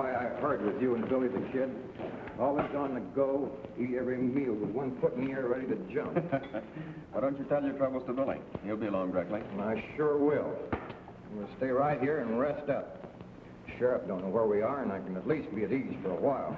why I herd with you and Billy the Kid. Always on the go, eat every meal with one foot in the air ready to jump. Why don't you tell your troubles to Billy? He'll be along directly. I sure will. We'll stay right here and rest up. Sheriff don't know where we are, and I can at least be at ease for a while.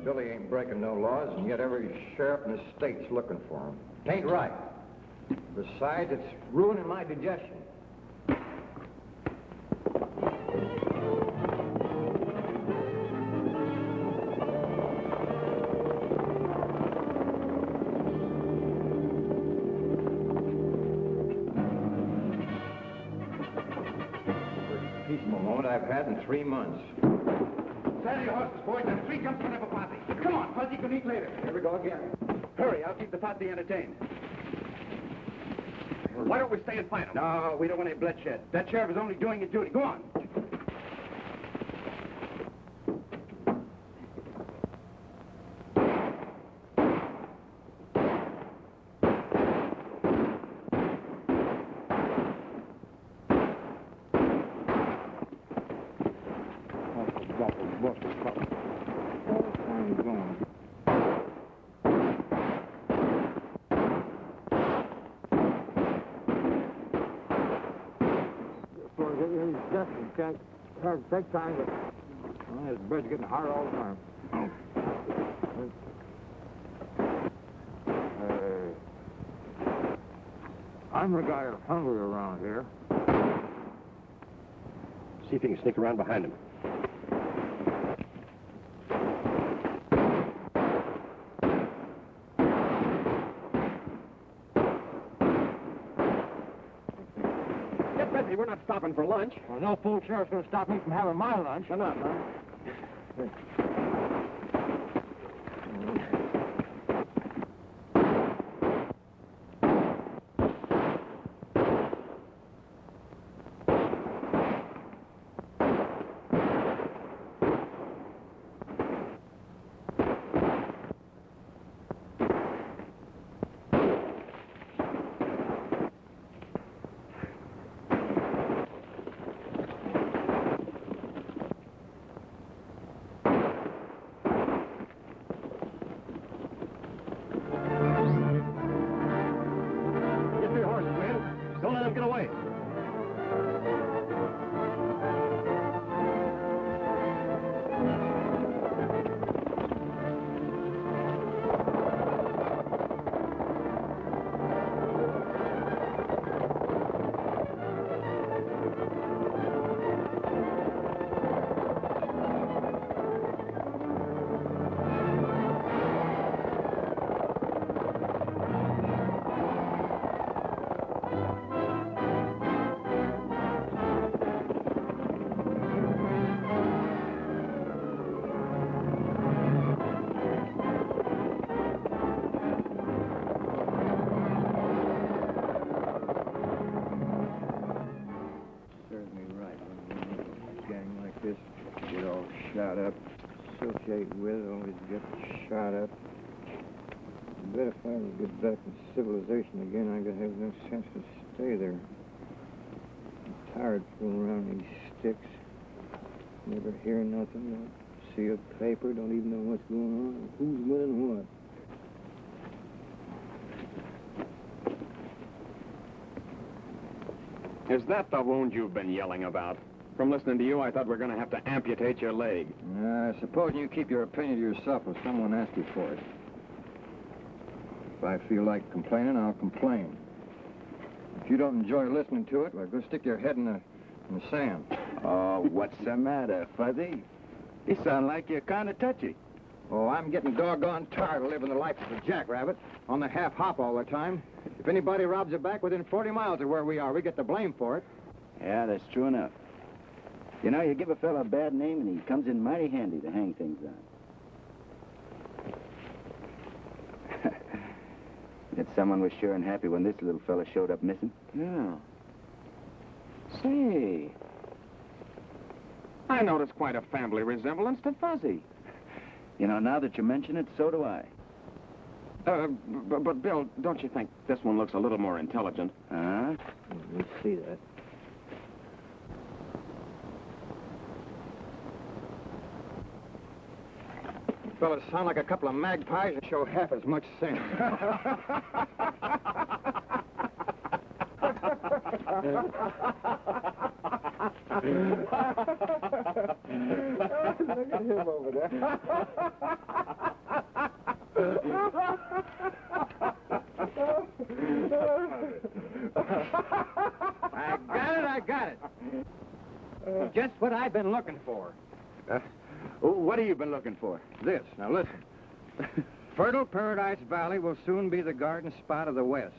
Billy ain't breaking no laws, and yet every sheriff in the state's looking for him. It ain't right. Besides, it's ruining my digestion. First peaceful moment I've had in 3 months. Saddle your horses, boys, and 3 jumps whenever posse. Come on, Fuzzy can eat later. Here we go again. Hurry, I'll keep the posse entertained. Why don't we stay and fight them? No, we don't want any bloodshed. That sheriff is only doing his duty. Go on. Buster Crabbe. All time gone. Can't take time, but this bread's getting hard all the time. I'm the guy who's hungry around here. See if you can sneak around behind him. Get busy, we're not stopping for lunch. Well, no fool sheriff's going to stop me from having my lunch. Come on, huh? Don't let him get away. Get all shot up, associate with, always get shot up. I bet if I ever get back in civilization again, I gotta have no sense to stay there. I'm tired fooling around these sticks. Never hear nothing, don't see a paper, don't even know what's going on, who's winning what. Is that the wound you've been yelling about? From listening to you, I thought we were going to have to amputate your leg. Supposing you keep your opinion to yourself if someone asks you for it. If I feel like complaining, I'll complain. If you don't enjoy listening to it, well, go stick your head in the sand. Oh, what's the matter, Fuzzy? You sound like you're kind of touchy. Oh, I'm getting doggone tired of living the life of a jackrabbit, on the half-hop all the time. If anybody robs a bank within 40 miles of where we are, we get the blame for it. Yeah, that's true enough. You know, you give a fella a bad name and he comes in mighty handy to hang things on. That someone was sure unhappy when this little fella showed up missing. Yeah. Say, I notice quite a family resemblance to Fuzzy. You know, now that you mention it, so do I. But Bill, don't you think this one looks a little more intelligent? Huh? Let's see that. Fellas sound like a couple of magpies and show half as much sense. Look at him over there. I got it. Just what I've been looking for. What have you been looking for? This. Now listen. Fertile Paradise Valley will soon be the garden spot of the West.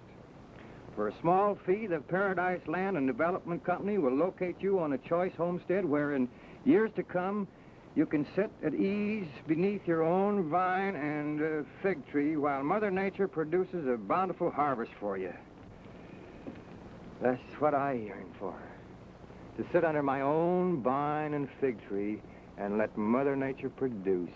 For a small fee, the Paradise Land and Development Company will locate you on a choice homestead where in years to come you can sit at ease beneath your own vine and fig tree while Mother Nature produces a bountiful harvest for you. That's what I yearn for. To sit under my own vine and fig tree and let Mother Nature produce.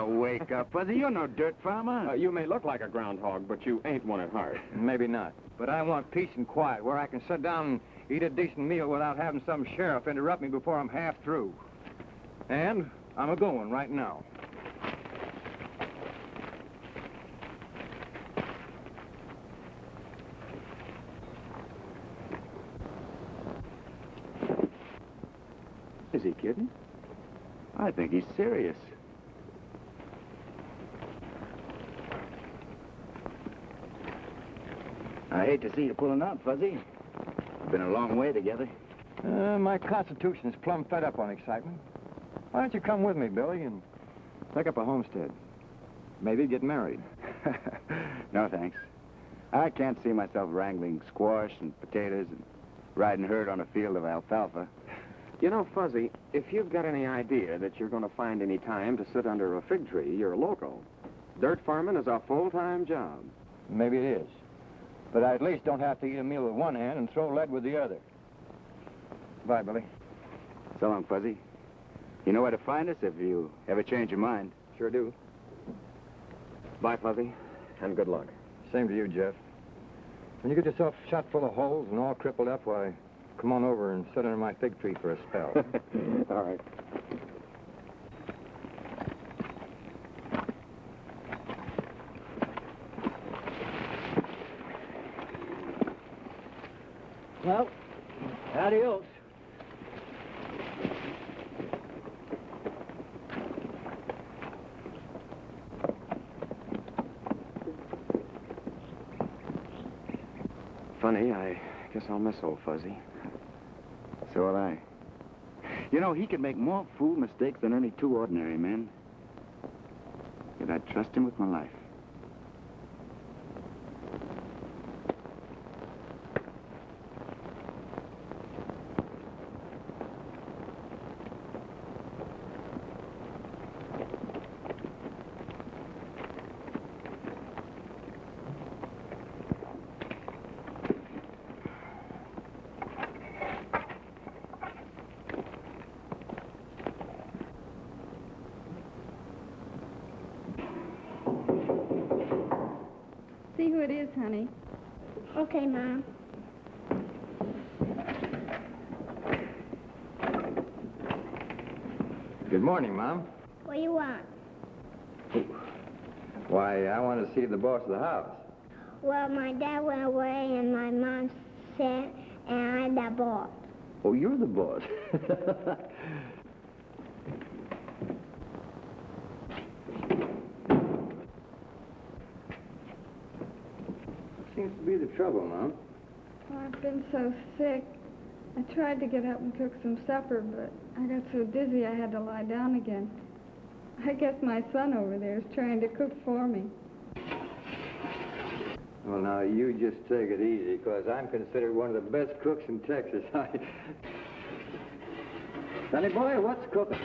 Wake up, Fuzzy. You're no dirt farmer. You may look like a groundhog, but you ain't one at heart. Maybe not. But I want peace and quiet where I can sit down and eat a decent meal without having some sheriff interrupt me before I'm half through. And I'm a-going right now. Is he kidding? I think he's serious. I hate to see you pulling out, Fuzzy. Been a long way together. My constitution's plumb fed up on excitement. Why don't you come with me, Billy, and pick up a homestead? Maybe get married. No, thanks. I can't see myself wrangling squash and potatoes and riding herd on a field of alfalfa. You know, Fuzzy, if you've got any idea that you're going to find any time to sit under a fig tree, you're a loco. Dirt farming is a full-time job. Maybe it is. But I at least don't have to eat a meal with one hand and throw lead with the other. Bye, Billy. So long, Fuzzy. You know where to find us if you ever change your mind. Sure do. Bye, Fuzzy, and good luck. Same to you, Jeff. When you get yourself shot full of holes and all crippled up, why, come on over and sit under my fig tree for a spell. All right. Well, adios. Funny, I guess I'll miss old Fuzzy. So will I. You know, he could make more fool mistakes than any two ordinary men. Yet I'd trust him with my life. See who it is, honey. Okay, Mom. Good morning, Mom. What do you want? Why, I want to see the boss of the house. Well, my dad went away and my mom said, and I'm the boss. Oh, you're the boss. Seems to be the trouble, Mom. Oh, I've been so sick. I tried to get up and cook some supper, but I got so dizzy I had to lie down again. I guess my son over there is trying to cook for me. Well, now, you just take it easy, because I'm considered one of the best cooks in Texas. Sonny boy, what's cooking?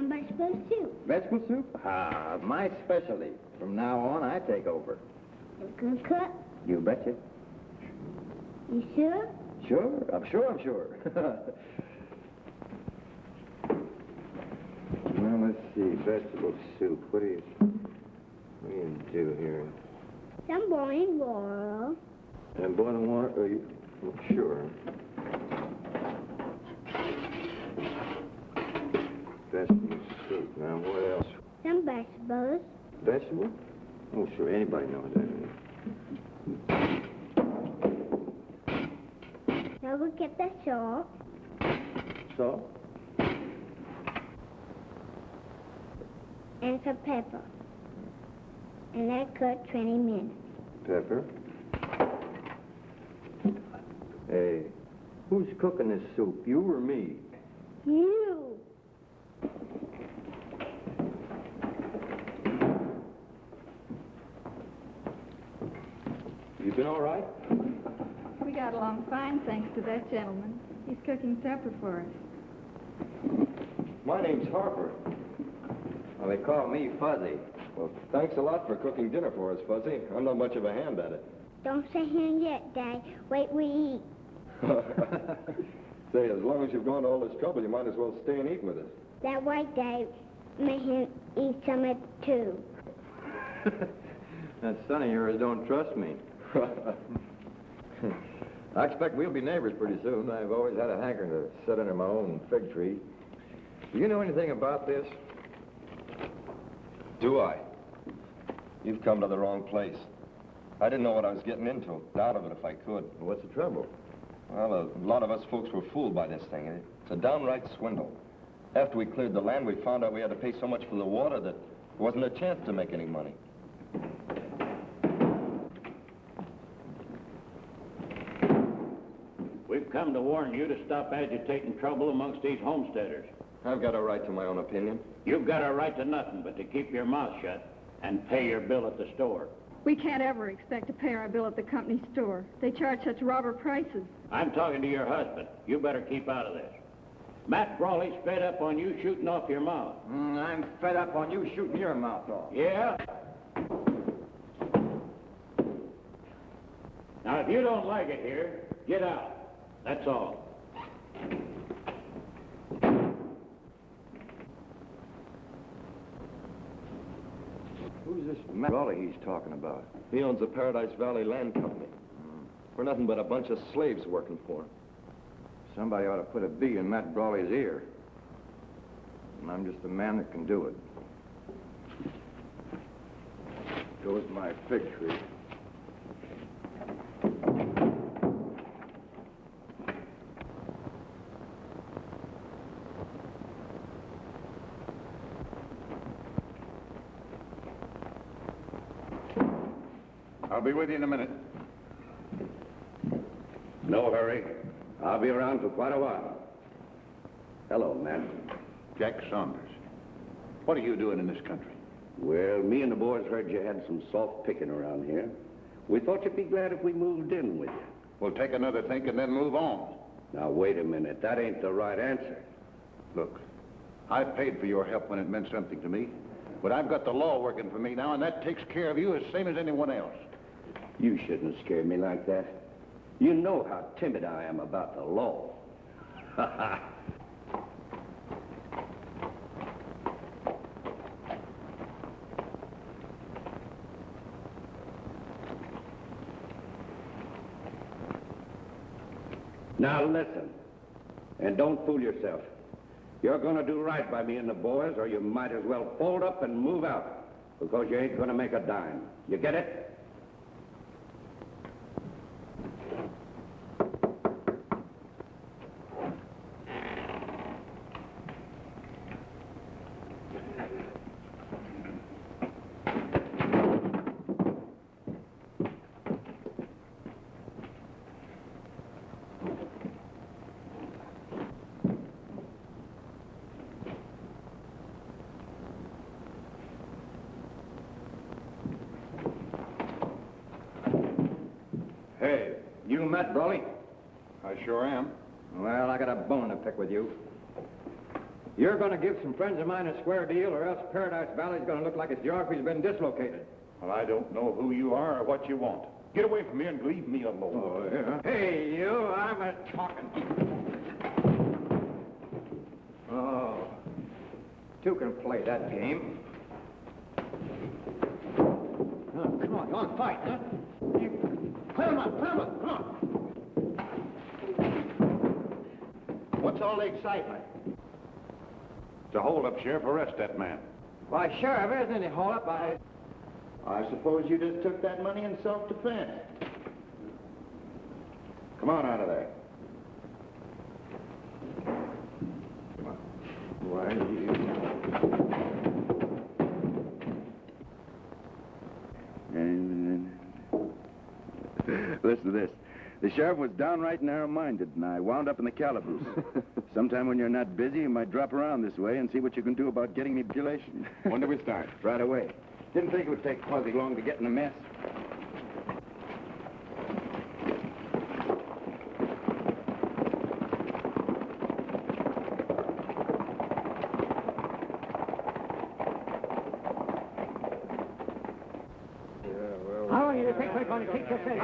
Vegetable soup. Vegetable soup? Ah, my specialty. From now on, I take over. You good cook? You betcha. You sure? Sure, I'm sure. Well, let's see, vegetable soup. What do you do here? Some boiling water. And boiling water? Well, sure. Vegetable soup. Now, what else? Some vegetables. Vegetable? Oh, sure. Anybody knows that. Now we'll get the salt. Salt? And some pepper. And let cook 20 minutes. Pepper. Hey, who's cooking this soup, you or me? You. You been all right? We got along fine, thanks to that gentleman. He's cooking supper for us. My name's Harper. Well, they call me Fuzzy. Well, thanks a lot for cooking dinner for us, Fuzzy. I'm not much of a hand at it. Don't say him yet, Dad. Wait, we eat. Say, as long as you've gone to all this trouble, you might as well stay and eat with us. That white Dad made him eat some of it, too. That son of yours don't trust me. I expect we'll be neighbors pretty soon. I've always had a hankering to sit under my own fig tree. Do you know anything about this? Do I? You've come to the wrong place. I didn't know what I was getting into. Out of it if I could. What's the trouble? Well, a lot of us folks were fooled by this thing. It's a downright swindle. After we cleared the land, we found out we had to pay so much for the water that there wasn't a chance to make any money. We've come to warn you to stop agitating trouble amongst these homesteaders. I've got a right to my own opinion. You've got a right to nothing but to keep your mouth shut and pay your bill at the store. We can't ever expect to pay our bill at the company store. They charge such robber prices. I'm talking to your husband. You better keep out of this. Matt Brawley's fed up on you shooting off your mouth. I'm fed up on you shooting your mouth off. Yeah? Now, if you don't like it here, get out. That's all. Who's this Matt Brawley he's talking about? He owns the Paradise Valley Land Company. We're nothing but a bunch of slaves working for him. Somebody ought to put a bee in Matt Brawley's ear. And I'm just the man that can do it. Goes my fig tree. I'll be with you in a minute. No hurry. I'll be around for quite a while. Hello, Matt. Jack Saunders. What are you doing in this country? Well, me and the boys heard you had some soft picking around here. We thought you'd be glad if we moved in with you. We'll take another think and then move on. Now, wait a minute. That ain't the right answer. Look, I paid for your help when it meant something to me, but I've got the law working for me now, and that takes care of you as same as anyone else. You shouldn't scare me like that. You know how timid I am about the law. Now listen, and don't fool yourself. You're going to do right by me and the boys, or you might as well fold up and move out, because you ain't going to make a dime. You get it? You Matt Brawley? I sure am. Well, I got a bone to pick with you. You're going to give some friends of mine a square deal, or else Paradise Valley's going to look like its geography's been dislocated. Well, I don't know who you are or what you want. Get away from me and leave me alone. Oh, yeah? Hey, you, I'm a talking. Oh, two can play that game. Oh, come on, fight, huh? Climb up, come on. What's all the excitement? It's a hold-up, Sheriff. Arrest that man. Why, Sheriff, isn't any hold-up. I suppose you just took that money in self-defense. Come on out of there. Why, you... Listen to this. The sheriff was downright narrow-minded, and I wound up in the calaboose. Sometime when you're not busy, you might drop around this way and see what you can do about getting me population. When do we start? Right away. Didn't think it would take Fuzzy long to get in a mess. How long do you think we're going to keep this in?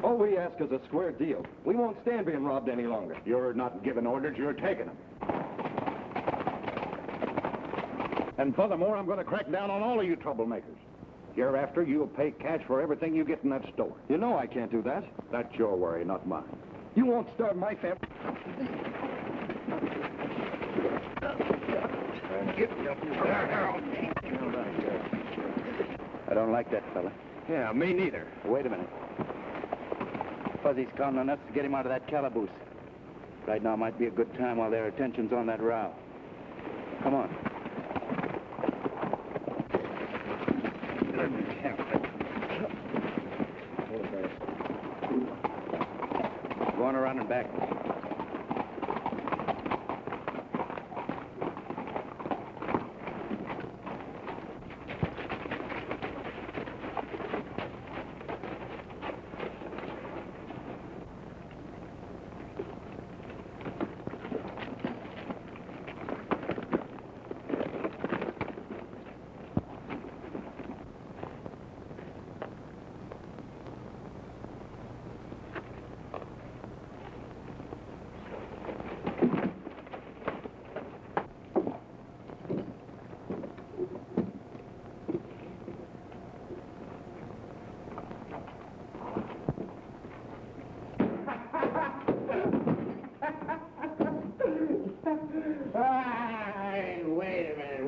All we ask is a square deal. We won't stand being robbed any longer. You're not giving orders, you're taking them. And furthermore, I'm going to crack down on all of you troublemakers. Hereafter, you'll pay cash for everything you get in that store. You know I can't do that. That's your worry, not mine. You won't starve my family. I don't like that fella. Yeah, me neither. Wait a minute. Fuzzy's counting on us to get him out of that calaboose. Right now might be a good time while their attention's on that row. Come on. Go on around and back.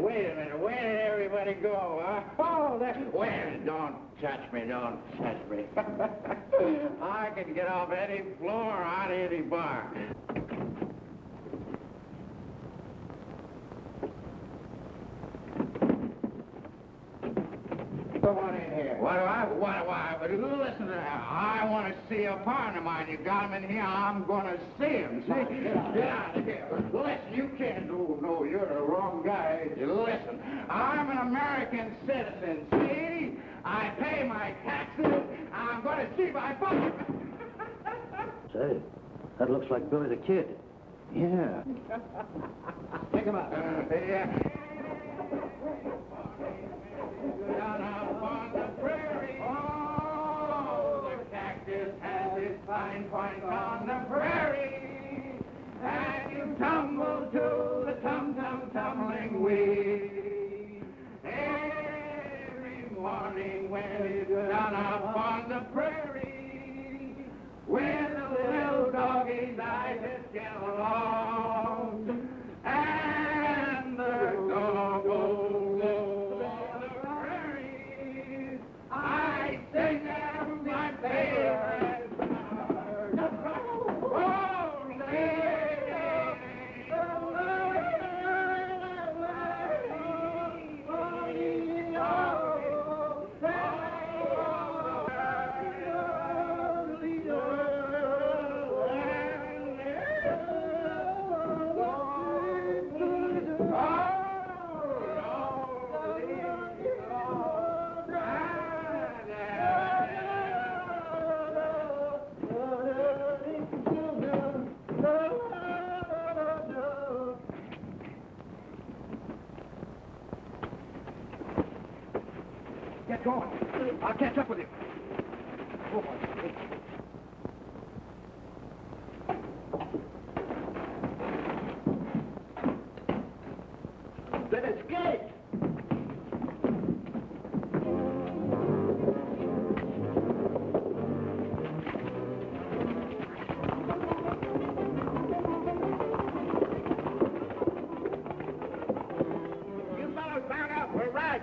Wait a minute. Where did everybody go, huh? Oh, don't touch me. I can get off any floor on any bar. Come on in here. What do I? Listen to that. I want to see a partner of mine. You got him in here, I'm going to see him. See? Get out of here. Listen, you can't do... No, you're the wrong guy. Listen, I'm an American citizen, see? I pay my taxes. I'm going to see my father. Say, that looks like Billy the Kid. Yeah. Pick him up. Yeah. Down up on the prairie. Oh, the cactus has its fine points on the prairie. And you tumble to the tumbling weed. Every morning when you go down up on the prairie, when the little doggies eyes just get along, and the dog goes over the prairies, I sing them my favorite song. Oh, Get going. I'll catch up with you. Oh, boy. Then escape! You fellows bound up. We're right.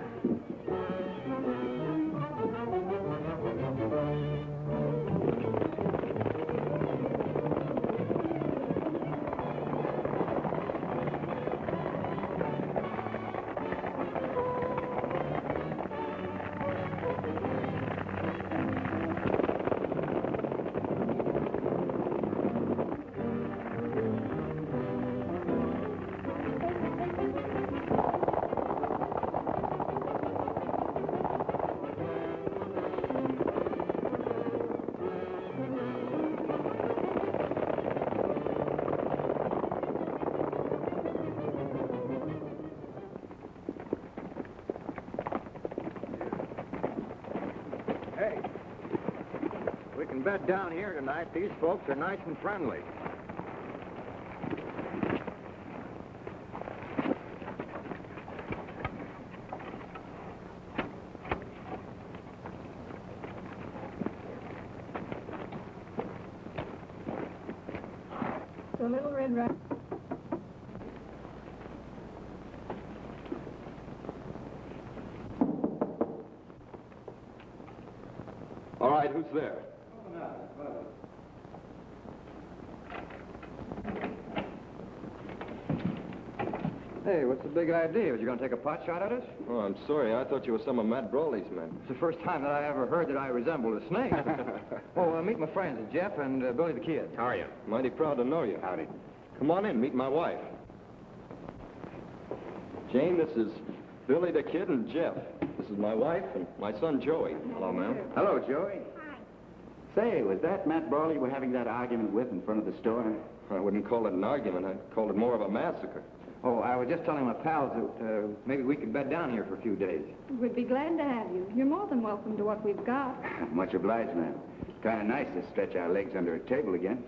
Hey, we can bed down here tonight. These folks are nice and friendly. The Little Red Riding. All right, who's there? Hey, what's the big idea? Was you going to take a pot shot at us? Oh, I'm sorry. I thought you were some of Matt Brawley's men. It's the first time that I ever heard that I resembled a snake. Meet my friends, Jeff and Billy the Kid. How are you? Mighty proud to know you. Howdy. Come on in, meet my wife. Jane, this is Billy the Kid and Jeff. This is my wife and my son Joey. Hello, ma'am. Hello, Joey. Say, was that Matt Brawley we're having that argument with in front of the store? I wouldn't call it an argument. I'd call it more of a massacre. Oh, I was just telling my pals that maybe we could bed down here for a few days. We'd be glad to have you. You're more than welcome to what we've got. Much obliged, ma'am. Kind of nice to stretch our legs under a table again.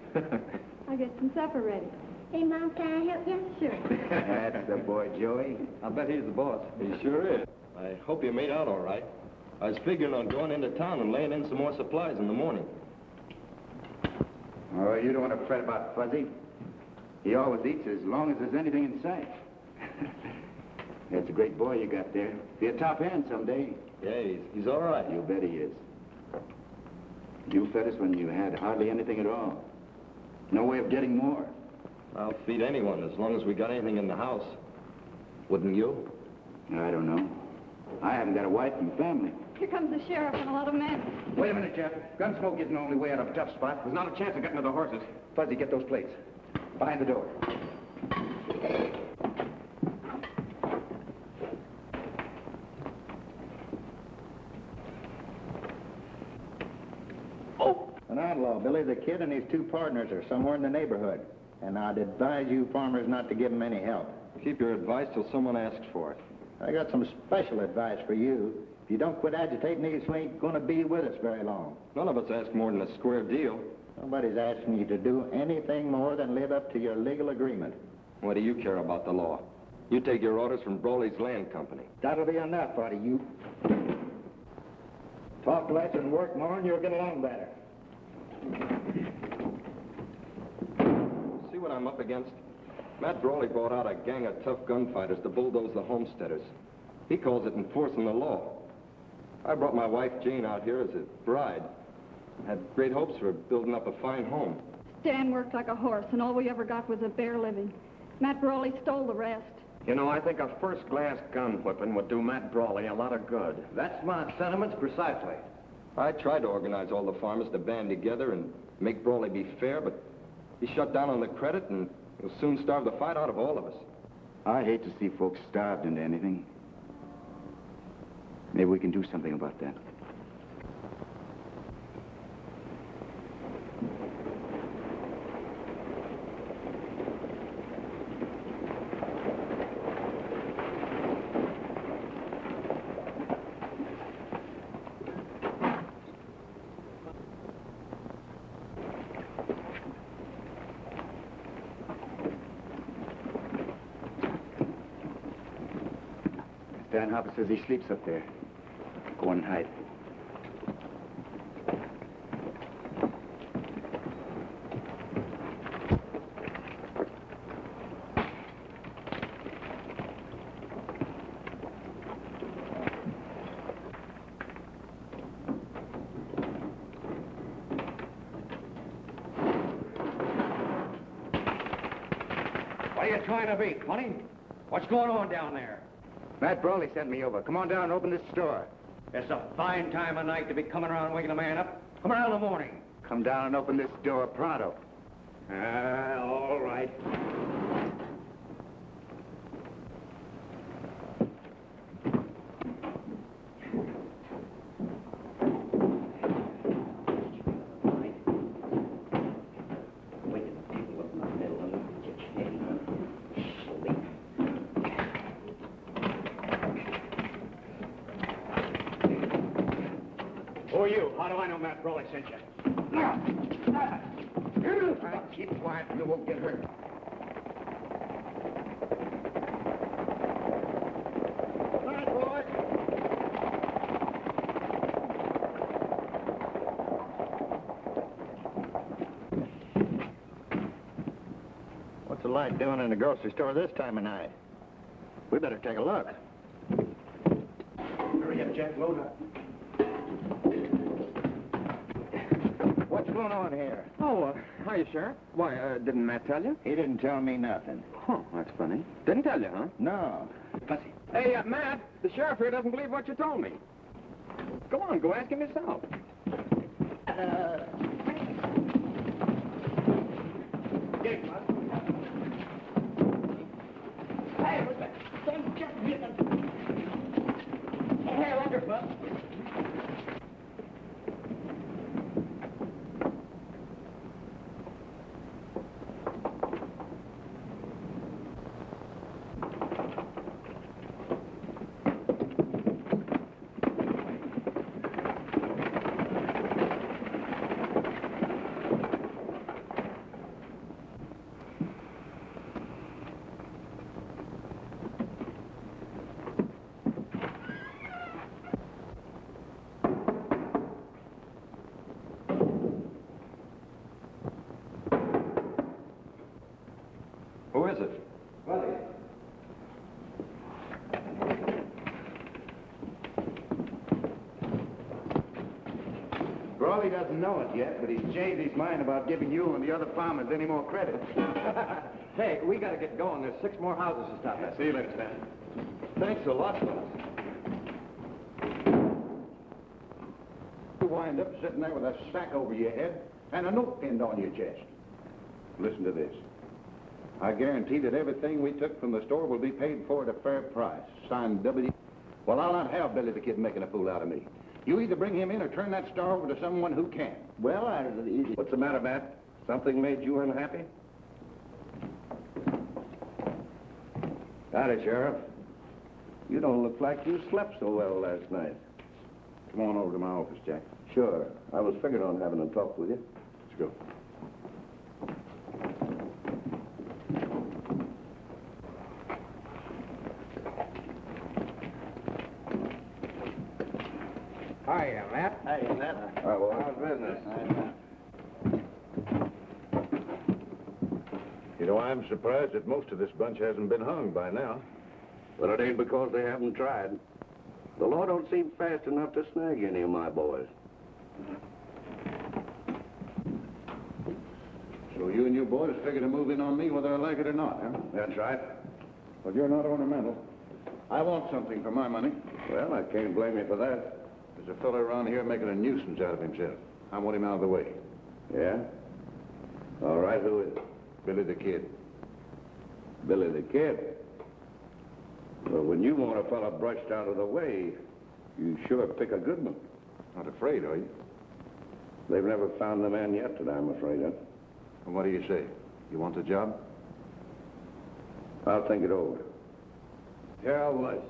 I'll get some supper ready. Hey, Mom, can I help you? Sure. That's the boy, Joey. I bet he's the boss. He sure is. I hope you made out all right. I was figuring on going into town and laying in some more supplies in the morning. Oh, you don't want to fret about Fuzzy. He always eats as long as there's anything in sight. That's a great boy you got there. Be a top hand someday. Yeah, he's all right. You bet he is. You fed us when you had hardly anything at all. No way of getting more. I'll feed anyone as long as we got anything in the house. Wouldn't you? I don't know. I haven't got a wife and family. Here comes the sheriff and a lot of men. Wait a minute, Jeff. Gunsmoke isn't the only way out of a tough spot. There's not a chance of getting to the horses. Fuzzy, get those plates. Behind the door. An outlaw, Billy the Kid, and his two partners are somewhere in the neighborhood. And I'd advise you farmers not to give them any help. Keep your advice till someone asks for it. I got some special advice for you. If you don't quit agitating, these ain't going to be with us very long. None of us ask more than a square deal. Nobody's asking you to do anything more than live up to your legal agreement. What do you care about the law? You take your orders from Brawley's Land Company. That'll be enough out of you. Talk less and work more, and you'll get along better. See what I'm up against? Matt Brawley brought out a gang of tough gunfighters to bulldoze the homesteaders. He calls it enforcing the law. I brought my wife Jane out here as a bride. Had great hopes for building up a fine home. Stan worked like a horse, and all we ever got was a bare living. Matt Brawley stole the rest. You know, I think a first-class gun whipping would do Matt Brawley a lot of good. That's my sentiments precisely. I tried to organize all the farmers to band together and make Brawley be fair, but he shut down on the credit and will soon starve the fight out of all of us. I hate to see folks starved into anything. Maybe we can do something about that. Dan Harper says he sleeps up there. Go on and hide. What are you trying to be, Connie? What's going on down there? Matt Brawley sent me over. Come on down and open this store. It's a fine time of night to be coming around waking a man up. Come around in the morning. Come down and open this door pronto. All right. Who are you? How do I know Matt Brawley sent you? Keep quiet, you won't get hurt. All right, boys. What's the light doing in the grocery store this time of night? We better take a look. Hurry up, Jack. Load up. What's going on here? Oh, hiya, Sheriff. Why, didn't Matt tell you? He didn't tell me nothing. Oh, that's funny. Didn't tell you, huh? No. Fussy. Hey, Matt, the sheriff here doesn't believe what you told me. Go on, go ask him yourself. Get him, Bud. Hey, what's that? Hey, watch her, Bud. Who is it? Brawley doesn't know it yet, but he's changed his mind about giving you and the other farmers any more credit. Hey, we gotta get going. There's 6 more houses to stop at. See you later, Stan. Thanks a lot, fellas. You wind up sitting there with a sack over your head and a note pinned on your chest. Listen to this. I guarantee that everything we took from the store will be paid for at a fair price. Signed W. Well, I'll not have Billy the Kid making a fool out of me. You either bring him in or turn that store over to someone who can. Well, What's the matter, Matt? Something made you unhappy? Howdy, Sheriff. You don't look like you slept so well last night. Come on over to my office, Jack. Sure. I was figuring on having a talk with you. Let's go. Hiya, Matt. Hey, Matt. All right, well, how's business? You know, I'm surprised that most of this bunch hasn't been hung by now. But it ain't because they haven't tried. The law don't seem fast enough to snag any of my boys. So you and your boys figure to move in on me whether I like it or not, huh? That's right. But you're not ornamental. I want something for my money. Well, I can't blame you for that. There's a fellow around here making a nuisance out of himself. I want him out of the way. Yeah? All right, who is it? Billy the Kid. Billy the Kid. Well, when you want a fella brushed out of the way, you sure pick a good one. Not afraid, are you? They've never found the man yet that I'm afraid of. Well, what do you say? You want the job? I'll think it over. There I was.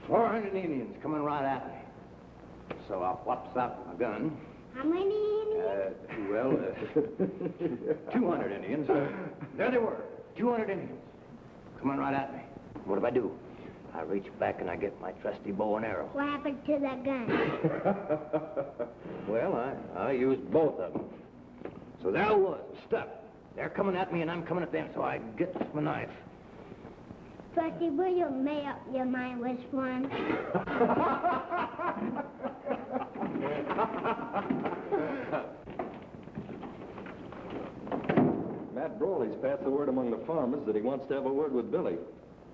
400 Indians coming right at me. So I whops out my gun. How many Indians? 200 Indians. There they were, 200 Indians coming right at me. What do? I reach back and I get my trusty bow and arrow. What happened to the gun? Well, I used both of them. So there I was, stuck. They're coming at me and I'm coming at them, so I gets my knife. Frosty, will you make up your mind which one? Matt Brawley's passed the word among the farmers that he wants to have a word with Billy.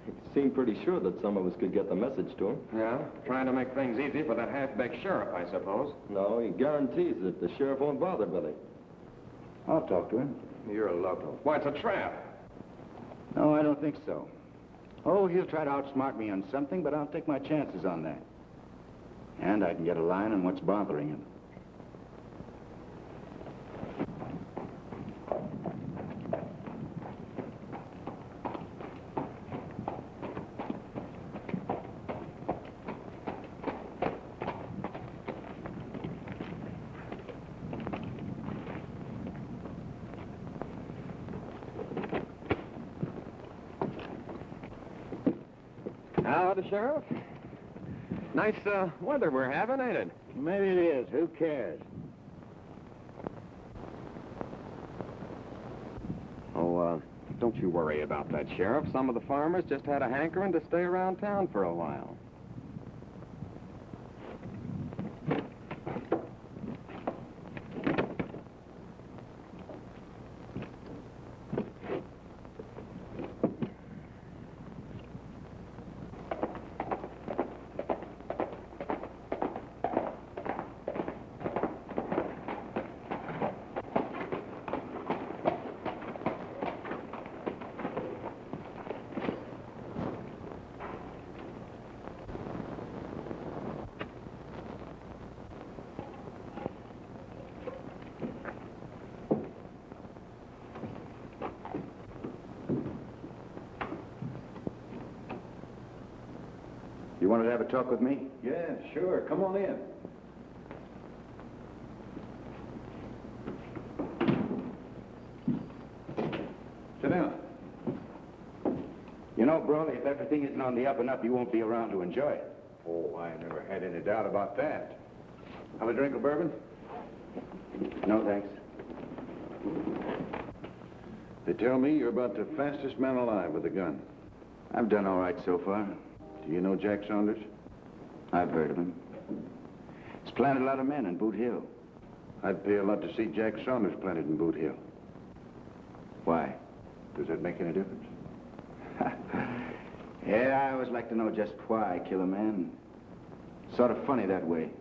He seemed pretty sure that some of us could get the message to him. Yeah, trying to make things easy for that half-baked sheriff, I suppose. No, he guarantees that the sheriff won't bother Billy. I'll talk to him. You're a local. Why, it's a trap. No, I don't think so. Oh, he'll try to outsmart me on something, but I'll take my chances on that. And I can get a line on what's bothering him. Howdy, Sheriff. Nice weather we're having, ain't it? Maybe it is. Who cares? Oh, don't you worry about that, Sheriff. Some of the farmers just had a hankering to stay around town for a while. You wanted to have a talk with me? Yeah, sure. Come on in. Sit down. You know, Brawley, if everything isn't on the up and up, you won't be around to enjoy it. Oh, I never had any doubt about that. Have a drink of bourbon? No, thanks. They tell me you're about the fastest man alive with a gun. I've done all right so far. Do you know Jack Saunders? I've heard of him. He's planted a lot of men in Boot Hill. I'd pay a lot to see Jack Saunders planted in Boot Hill. Why? Does that make any difference? Yeah, I always like to know just why I kill a man. Sort of funny that way.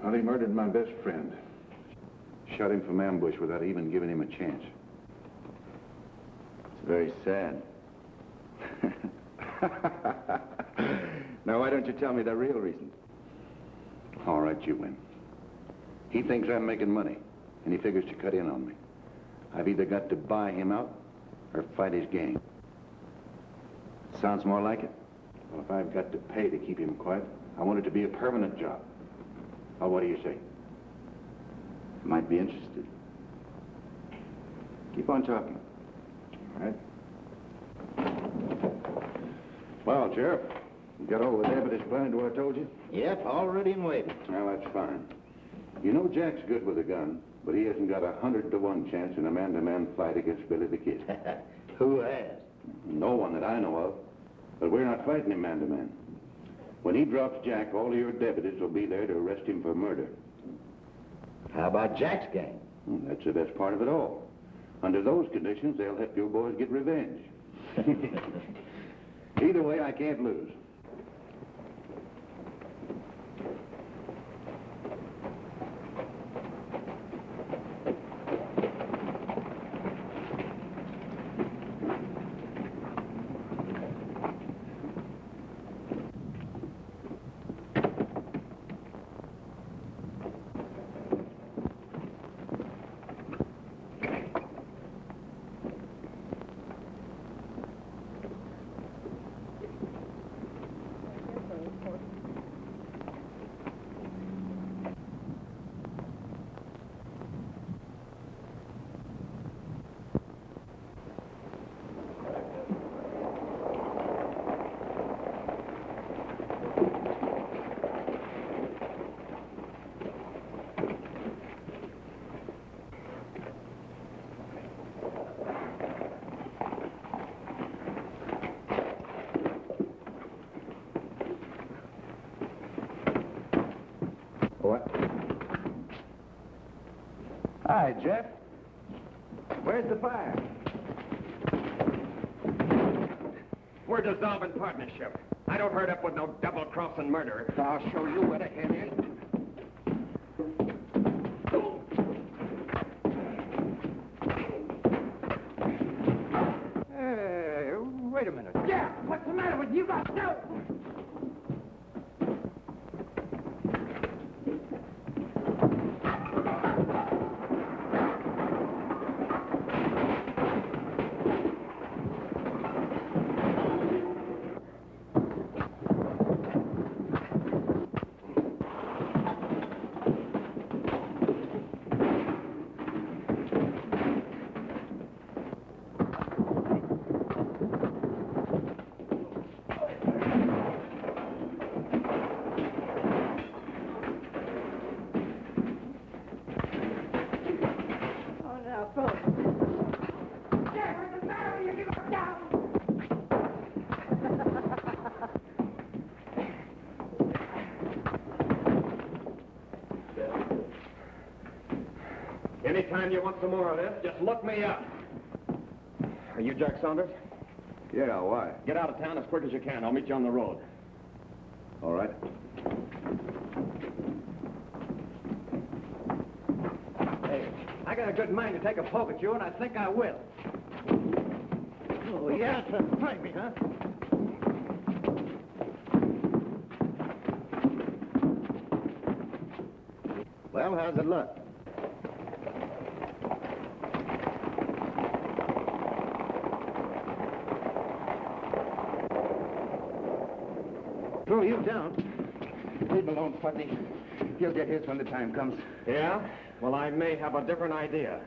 Well, he murdered my best friend. Shot him from ambush without even giving him a chance. It's very sad. Now, why don't you tell me the real reason? All right, you win. He thinks I'm making money, and he figures to cut in on me. I've either got to buy him out or fight his gang. Sounds more like it. Well, if I've got to pay to keep him quiet, I want it to be a permanent job. Well, what do you say? Might be interested. Keep on talking. All right. Well, Sheriff, you got all the evidence planned what I told you? Yep, all ready and waiting. Well, that's fine. You know Jack's good with a gun, but he hasn't got 100-to-1 chance in a man-to-man fight against Billy the Kid. Who has? No one that I know of. But we're not fighting him man-to-man. When he drops Jack, all of your deputies will be there to arrest him for murder. How about Jack's gang? That's the best part of it all. Under those conditions, they'll help your boys get revenge. Either way, I can't lose. boy. Hi, Jeff. Where's the fire? We're dissolving partnership. I don't hurt up with no double-crossing murderer. I'll show you where the head is. Hey, wait a minute. Yeah, what's the matter with you guys? No! Anytime you want some more of this, just look me up. Are you Jack Saunders? Yeah, why? Get out of town as quick as you can. I'll meet you on the road. All right. Hey, I got a good mind to take a poke at you, and I think I will. Oh, yeah, to fight me, huh? Well, how's it look? Throw you down. Leave him alone, Putney. He'll get his when the time comes. Yeah? Well, I may have a different idea.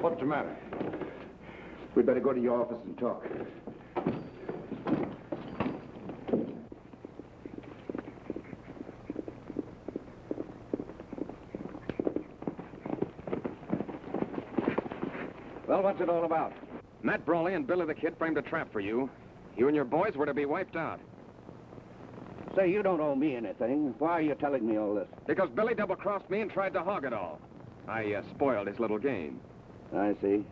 What's the matter? We'd better go to your office and talk. Well, what's it all about? Matt Brawley and Billy the Kid framed a trap for you. You and your boys were to be wiped out. Say, you don't owe me anything. Why are you telling me all this? Because Billy double-crossed me and tried to hog it all. I spoiled his little game. I see.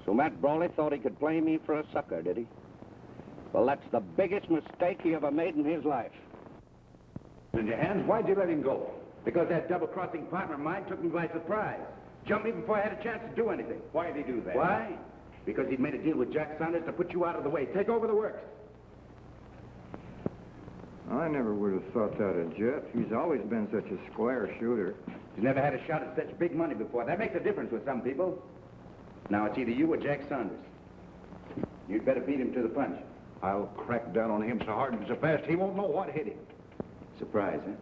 So Matt Brawley thought he could play me for a sucker, did he? Well, that's the biggest mistake he ever made in his life. In your hands, why'd you let him go? Because that double-crossing partner of mine took me by surprise. Jumped me before I had a chance to do anything. Why'd he do that? Why? Because he'd made a deal with Jack Saunders to put you out of the way. Take over the works. I never would have thought that of Jeff. He's always been such a square shooter. He's never had a shot at such big money before. That makes a difference with some people. Now, it's either you or Jack Saunders. You'd better beat him to the punch. I'll crack down on him so hard and so fast he won't know what hit him. Surprise, huh?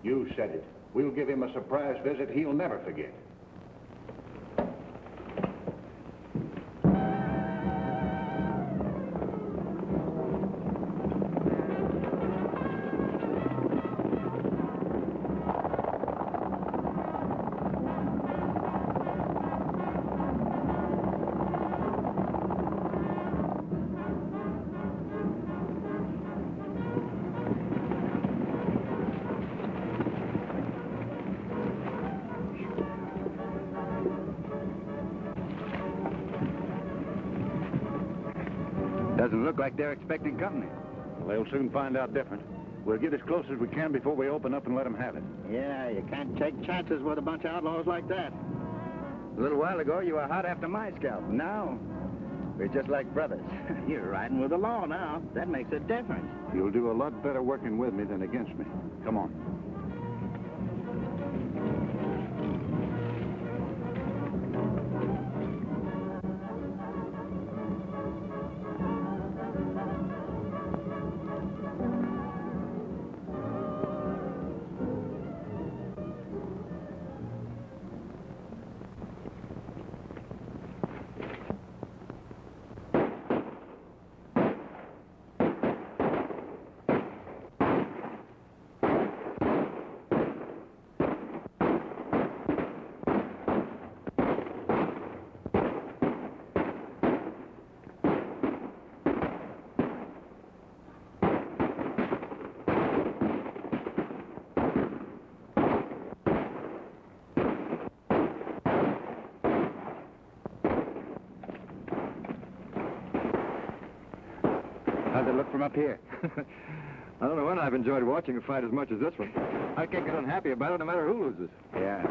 You said it. We'll give him a surprise visit he'll never forget. Doesn't look like they're expecting company. Well, they'll soon find out different. We'll get as close as we can before we open up and let them have it. Yeah, you can't take chances with a bunch of outlaws like that. A little while ago, you were hot after my scalp. Now, we're just like brothers. You're riding with the law now. That makes a difference. You'll do a lot better working with me than against me. Come on. look from up here? I don't know when I've enjoyed watching a fight as much as this one. I can't get unhappy about it no matter who loses. Yeah.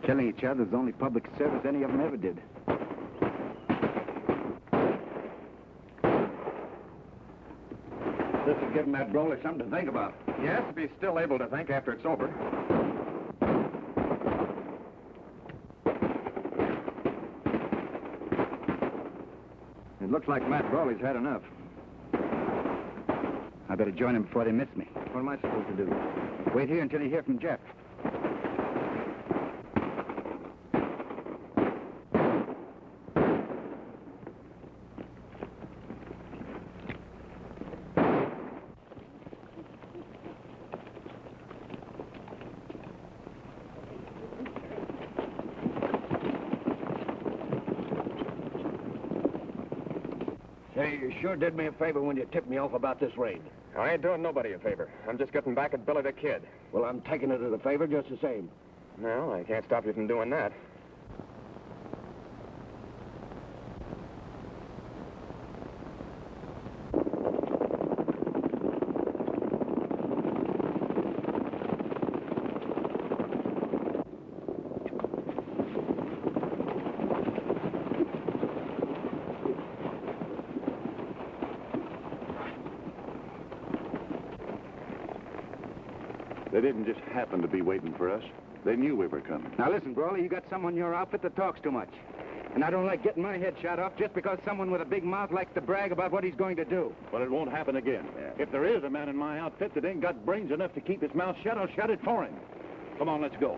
Killing each other is the only public service any of them ever did. This is giving that Brawley something to think about. Yes, if he's still able to think after it's over. It looks like Matt Brawley's had enough. I better join him before they miss me. What am I supposed to do? Wait here until you hear from Jeff. Say, you sure did me a favor when you tipped me off about this raid. I ain't doing nobody a favor. I'm just getting back at Billy the Kid. Well, I'm taking it as a favor just the same. No, I can't stop you from doing that. They didn't just happen to be waiting for us. They knew we were coming. Now listen, Brawley, you got someone in your outfit that talks too much. And I don't like getting my head shot off just because someone with a big mouth likes to brag about what he's going to do. But it won't happen again. If there is a man in my outfit that ain't got brains enough to keep his mouth shut, I'll shut it for him. Come on, let's go.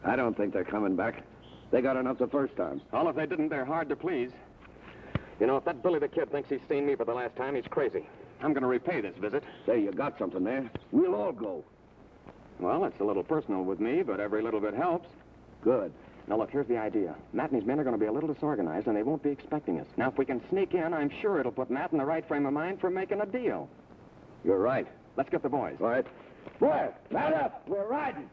I don't think they're coming back. They got enough the first time. All if they didn't, they're hard to please. You know, if that Billy the Kid thinks he's seen me for the last time, he's crazy. I'm going to repay this visit. Say, you got something there. We'll all go. Well, it's a little personal with me, but every little bit helps. Good. Now, look, here's the idea. Matt and his men are going to be a little disorganized, and they won't be expecting us. Now, if we can sneak in, I'm sure it'll put Matt in the right frame of mind for making a deal. You're right. Let's get the boys. All right. Boy, mount up. We're riding.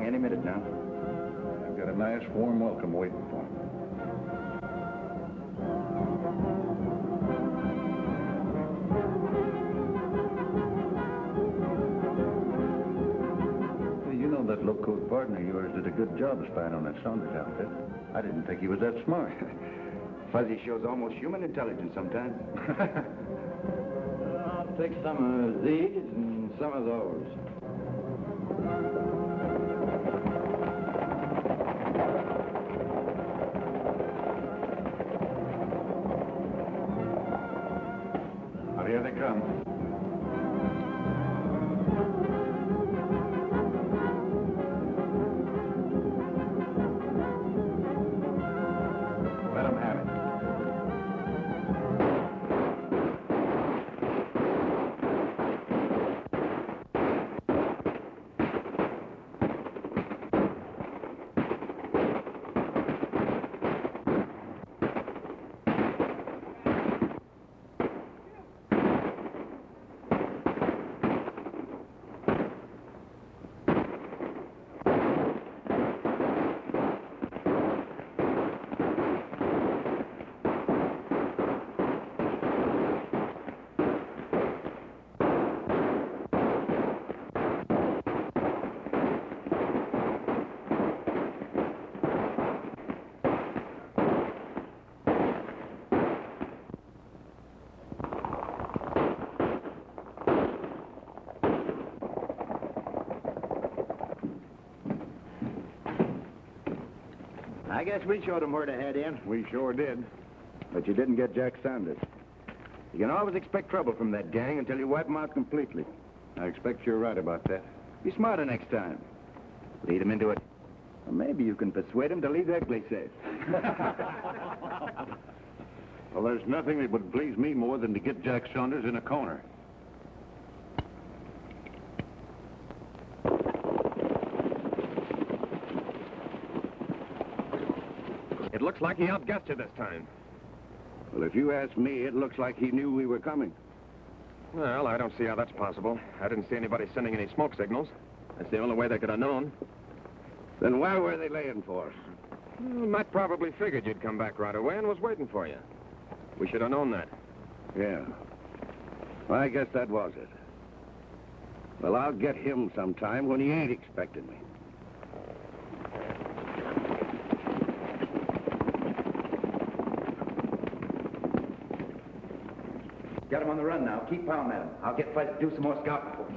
Any minute now. I've got a nice, warm welcome waiting for them. Hey, you know that low-coat partner of yours did a good job spying on that Saunders outfit. I didn't think he was that smart. Fuzzy shows almost human intelligence sometimes. I'll take some of these and some of those. Here they come. Let them have it. I guess we showed them where to head in. We sure did. But you didn't get Jack Saunders. You can always expect trouble from that gang until you wipe them out completely. I expect you're right about that. Be smarter next time. Lead him into it. Or maybe you can persuade him to leave that place safe. Well, there's nothing that would please me more than to get Jack Saunders in a corner. It looks like he outguessed you this time. Well, if you ask me, it looks like he knew we were coming. Well, I don't see how that's possible. I didn't see anybody sending any smoke signals. That's the only way they could have known. Then why were they laying for us? Well, Matt probably figured you'd come back right away and was waiting for you. We should have known that. Yeah. Well, I guess that was it. Well, I'll get him sometime when he ain't expecting me. Got him on the run now. Keep pounding at him. I'll get Fuzzy to do some more scouting for us.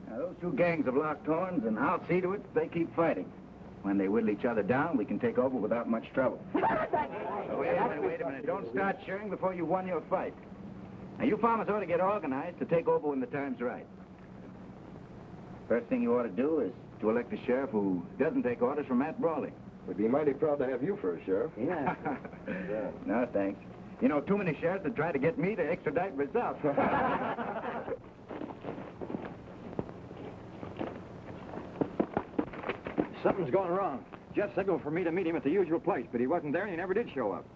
Now, those two gangs have locked horns, and I'll see to it that they keep fighting. When they whittle each other down, we can take over without much trouble. Wait a minute. Don't start cheering before you've won your fight. Now, you farmers ought to get organized to take over when the time's right. First thing you ought to do is to elect a sheriff who doesn't take orders from Matt Brawley. We'd be mighty proud to have you for a sheriff. Yeah. No, thanks. You know, too many sheriffs that try to get me to extradite myself. Something's going wrong. Jeff signaled for me to meet him at the usual place, but he wasn't there and he never did show up.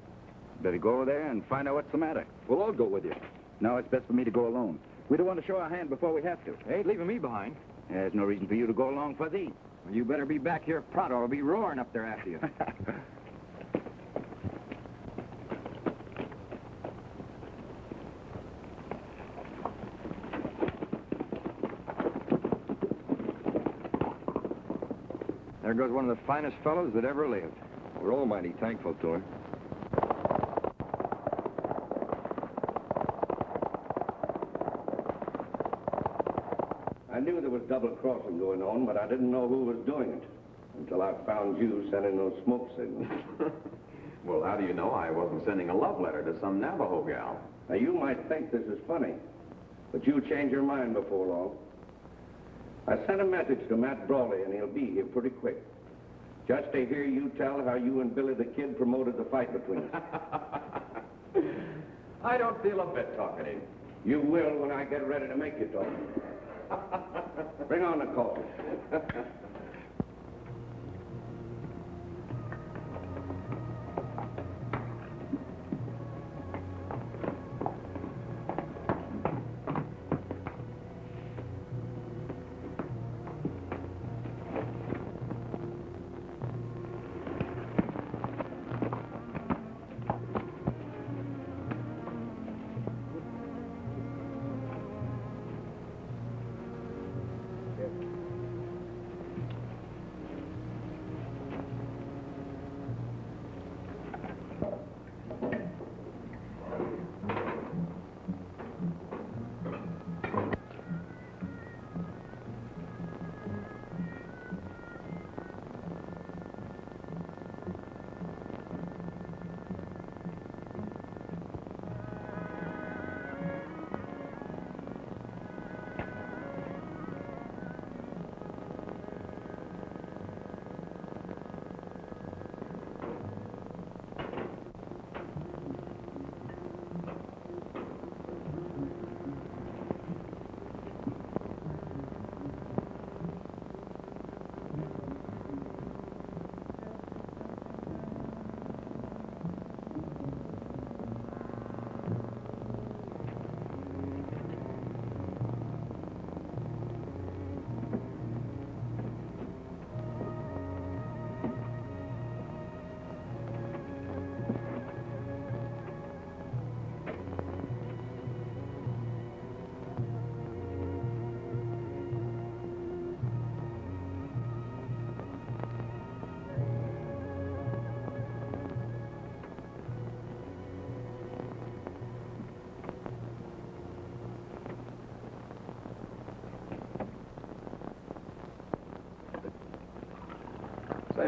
Better go over there and find out what's the matter. We'll all go with you. No, it's best for me to go alone. We don't want to show our hand before we have to. Hey, leaving me behind. There's no reason for you to go along, Fuzzy. Well, you better be back here pronto. I'll be roaring up there after you. There goes one of the finest fellows that ever lived. We're all mighty thankful to him. I knew there was double-crossing going on, but I didn't know who was doing it until I found you sending those smoke signals. Well, how do you know I wasn't sending a love letter to some Navajo gal? Now, you might think this is funny, but you'll change your mind before long. I sent a message to Matt Brawley, and he'll be here pretty quick. Just to hear you tell how you and Billy the Kid promoted the fight between us. I don't feel a bit talkative. You will when I get ready to make you talk. Bring on the coffee.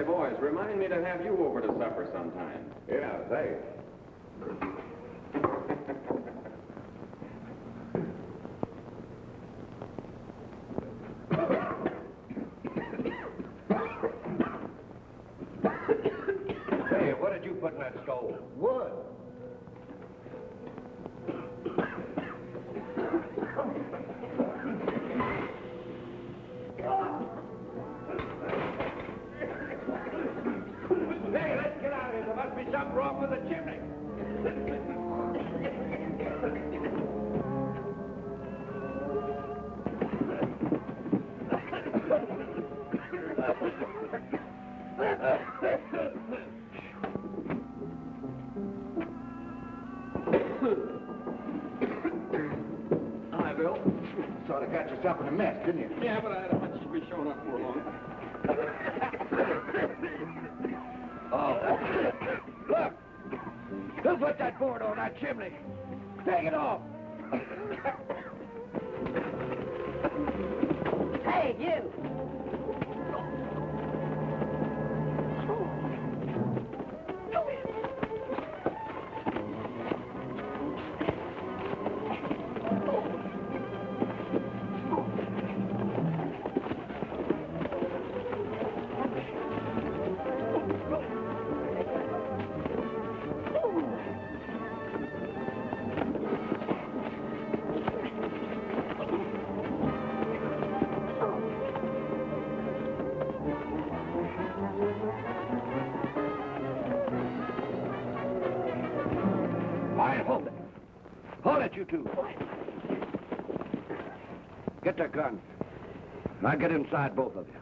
boys, remind me to have you over to supper sometime. Yeah, thanks. Hey, what did you put in that stove? Wood. Hey, let's get out of here. There must be something wrong with the chimney. Hi, Bill. Sort of got yourself in a mess, didn't you? Yeah, but I had a hunch you'd be showing up for long. Oh. Look! Who put that board on that chimney? Take it off! Hey, you! Hold it. Hold it, you two. Get their guns. Now get inside, both of you.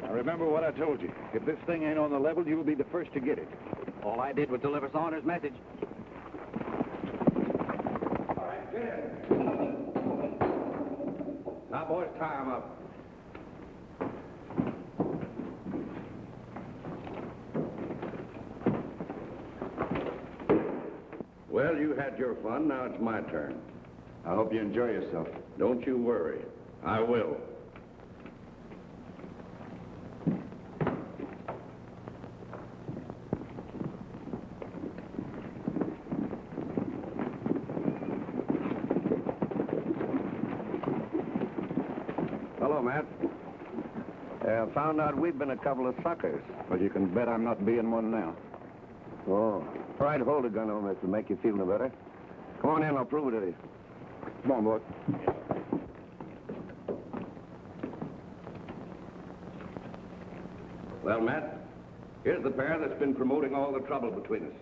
Now remember what I told you. If this thing ain't on the level, you'll be the first to get it. All I did was deliver Saunders' message. All right, get in. Now, boys, tie him up. Well, you had your fun. Now it's my turn. I hope you enjoy yourself. Don't you worry. I will. Hello, Matt. Found out we've been a couple of suckers. But you can bet I'm not being one now. Oh. All right, hold the gun on this to make you feel no better. Come on in, I'll prove it to you. Come on, boy. Well, Matt, here's the pair that's been promoting all the trouble between us.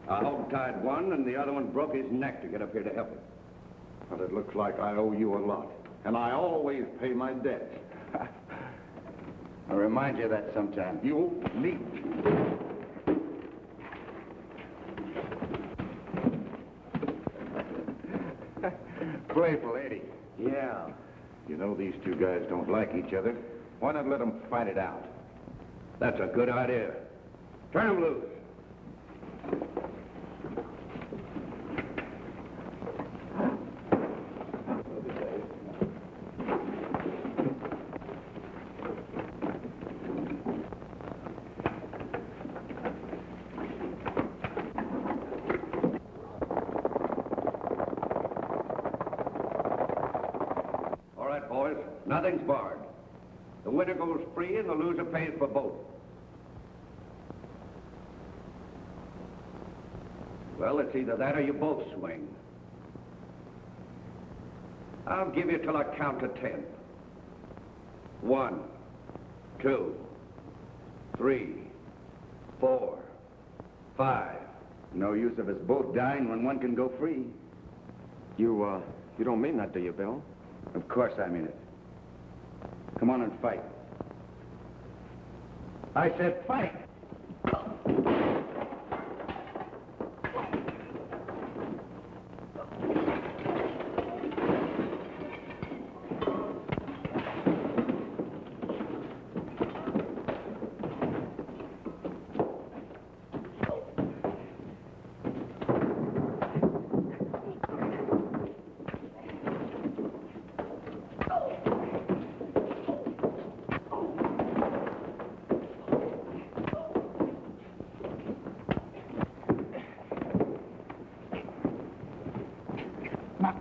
I hog-tied one, and the other one broke his neck to get up here to help him. But it looks like I owe you a lot. And I always pay my debts. I'll remind you of that sometime. You need. Playful, Eddie. Yeah. You know these two guys don't like each other. Why not let them fight it out? That's a good idea. Turn him loose. All right, boys. Nothing's barred. The winner goes free and the loser pays for both. Well, it's either that or you both swing. I'll give you till I count to 10. 1, 2, 3, 4, 5. No use of us both dying when one can go free. You don't mean that, do you, Bill? Of course I mean it. Come on and fight. I said fight.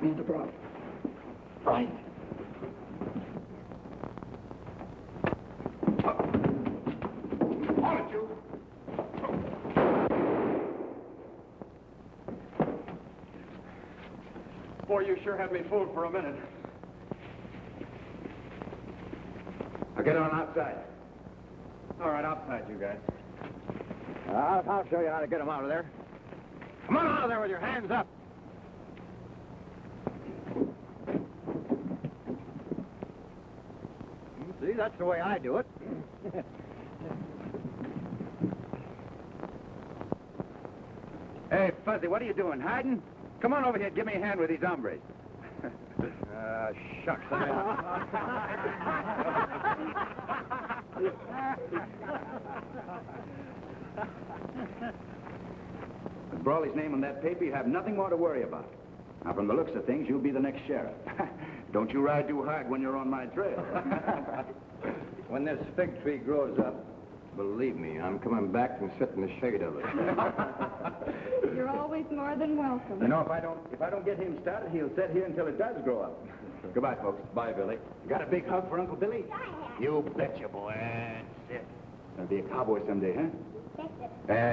me into Brawley. Right. Hold it, you. Boy, you sure had me fooled for a minute. I'll get on outside. All right, outside, you guys. I'll show you how to get them out of there. Come on out of there with your hands up. See, that's the way I do it. Hey, Fuzzy, what are you doing, hiding? Come on over here and give me a hand with these hombres. Shucks. With Brawley's name on that paper, you have nothing more to worry about. Now, from the looks of things, you'll be the next sheriff. Don't you ride too hard when you're on my trail. When this fig tree grows up, believe me, I'm coming back and sit in the shade of it. You're always more than welcome. You know, if I don't get him started, he'll sit here until it does grow up. Goodbye, folks. Bye, Billy. You got a big hug for Uncle Billy? You betcha, boy. That's it. Gonna be a cowboy someday, huh?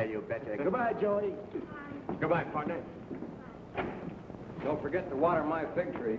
You betcha. Goodbye, Joey. Goodbye, partner. Don't forget to water my fig tree.